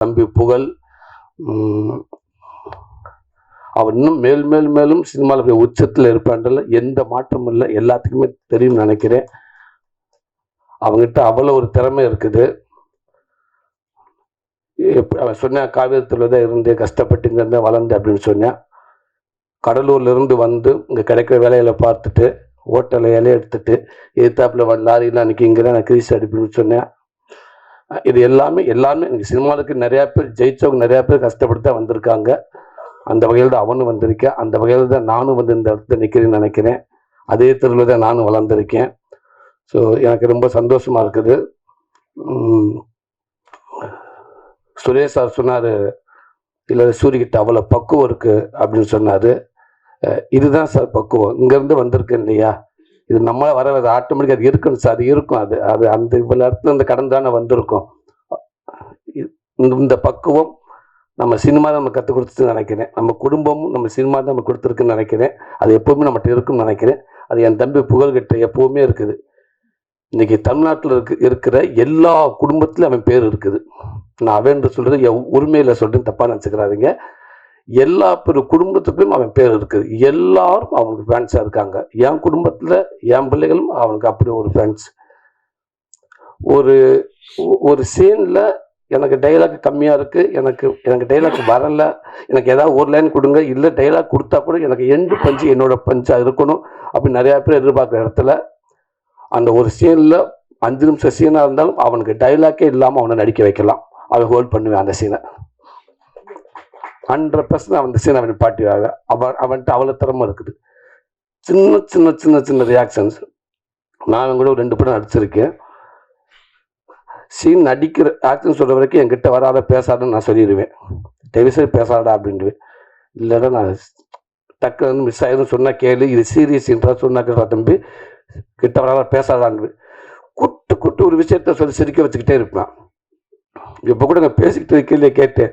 தம்பி புகழ் அவர் இன்னும் மேலும் சினிமாவில் உச்சத்தில் இருப்பான்றல எந்த மாற்றமும் இல்லை, எல்லாத்துக்குமே தெரியும் நினைக்கிறேன். அவங்ககிட்ட அவ்வளோ ஒரு திறமை இருக்குது. அவன் சொன்னேன், காவியத்தில் தான் இருந்து கஷ்டப்பட்டு இங்கே இருந்தால் வளர்ந்து அப்படின்னு சொன்னேன். கடலூர்ல இருந்து வந்து இங்கே கிடைக்கிற வேலையில பார்த்துட்டு ஹோட்டலில் இலையை எடுத்துட்டு எதிர்த்தாப்புல லாரிலாம் அன்றைக்கி இங்கே தான் நான் கிரீஸ் அடிப்புன்னு சொன்னேன். இது எல்லாமே எனக்கு சினிமாவுக்கு நிறையா பேர் ஜெயிச்சவங்க நிறையா பேர் கஷ்டப்பட்டு தான் வந்திருக்காங்க. அந்த வகையில் தான் அவனும் வந்திருக்கேன். அந்த வகையில் தான் நானும் வந்து இந்த இடத்துல நிற்கிறேன்னு நினைக்கிறேன். அதே தெருவில் தான் நானும் வளர்ந்துருக்கேன். ஸோ எனக்கு ரொம்ப சந்தோஷமாக இருக்குது. சுரேஷ் சார் சொன்னார், இல்லை சூரியகிட்ட அவ்வளோ பக்குவம் இருக்குது அப்படின்னு சொன்னார். இதுதான் சார் பக்குவம், இங்கேருந்து வந்திருக்கு இல்லையா, இது நம்மளால் வர ஆட்டோமேட்டிக்காக அது இருக்கணும் சார், இருக்கும். அது அந்த இவ்வளோ இடத்துல இந்த கடன் தானே வந்திருக்கும். இந்த பக்குவம் நம்ம சினிமா தான் நம்ம கற்றுக் கொடுத்துன்னு நினைக்கிறேன். நம்ம குடும்பமும் நம்ம சினிமா தான் நம்ம கொடுத்துருக்குன்னு நினைக்கிறேன். அது எப்போவுமே நம்மகிட்ட இருக்குன்னு நினைக்கிறேன். அது என் தம்பி புகழ்கிட்ட எப்போவுமே இருக்குது. இன்றைக்கி தமிழ்நாட்டில் இருக்கிற எல்லா குடும்பத்துலையும் அவன் பேர் இருக்குது. நான் அவன் சொல்கிறது உரிமையில் சொல்கிறேன், தப்பாக நினச்சிக்கிறாதீங்க. எல்லா பேர் குடும்பத்துக்கும் அவன் பேர் இருக்குது. எல்லாரும் அவனுக்கு ஃபேன்ஸாக இருக்காங்க. என் குடும்பத்தில் என் பிள்ளைகளும் அவனுக்கு அப்படி ஒரு ஃபேன்ஸ். ஒரு சீனில் எனக்கு டைலாக் கம்மியாக இருக்குது, எனக்கு டைலாக் வரலை, எனக்கு ஏதாவது ஒரு லைன் கொடுங்க, இல்லை டைலாக் கொடுத்தா கூட எனக்கு எண்டு பஞ்சு என்னோட பஞ்சாக இருக்கணும் அப்படின்னு நிறையா பேர் எதிர்பார்க்குற இடத்துல அந்த ஒரு சீனில் 5 நிமிஷம் சீனாக இருந்தாலும் அவனுக்கு டைலாக்கே இல்லாமல் அவனை நடிக்க வைக்கலாம். அவன் ஹோல்ட் பண்ணுவேன் அந்த சீனை. 100% அவன் சீனை அவன் பாட்டிவாங்க. அவன்கிட்ட அவ்வளோ திறமை இருக்குது. சின்ன ரியாக்ஷன்ஸ். நான் கூட ஒரு 2 படம் நடிச்சிருக்கேன். சீன் நடிக்கிற ஆக்ஷன் சொல்கிற வரைக்கும் என்கிட்ட வராத பேசாதன்னு நான் சொல்லிடுவேன். டெவிசரி பேசாதா அப்படின்ட்டு. இல்லைன்னா நான் டக்கு வந்து மிஸ் ஆகிடும் சொன்னால் கேளு, இது சீரியஸ் சீன்றாக சொன்னாக்க தம்பி கிட்ட வராத பேசாதான்னு குட்டு ஒரு விஷயத்த சொல்லி சிரிக்க வச்சுக்கிட்டே இருப்பேன். இப்போ கூட நான் பேசிக்கிட்டு இருக்கையிலே கேட்டேன்,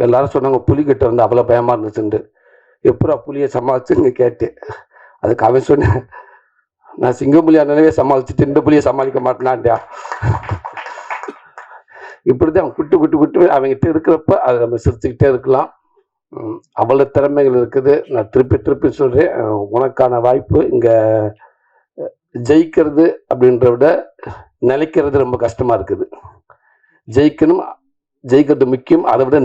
எல்லாரும் சொன்னாங்க புலிகிட்ட வந்து அவ்வளோ பயமாக இருந்துச்சுண்டு. எப்படா புலியை சமாளிச்சுன்னு கேட்டேன். அதுக்கு அவன் சொன்னேன், நான் சிங்கப்புலியா நினைவே சமாளிச்சுட்டு இந்த புலியை சமாளிக்க மாட்டேனான்டா. இப்படிதான் அவன் குட்டு அவங்ககிட்ட இருக்கிறப்ப அதை நம்ம சிரிச்சுக்கிட்டே இருக்கலாம். அவ்வளோ திறமைகள் இருக்குது. நான் திருப்பி சொல்கிறேன், உனக்கான வாய்ப்பு இங்கே ஜெயிக்கிறது அப்படின்றத விட நிலைக்கிறது ரொம்ப கஷ்டமாக இருக்குது. ஜெயிக்கிறது முக்கியம், அதை விட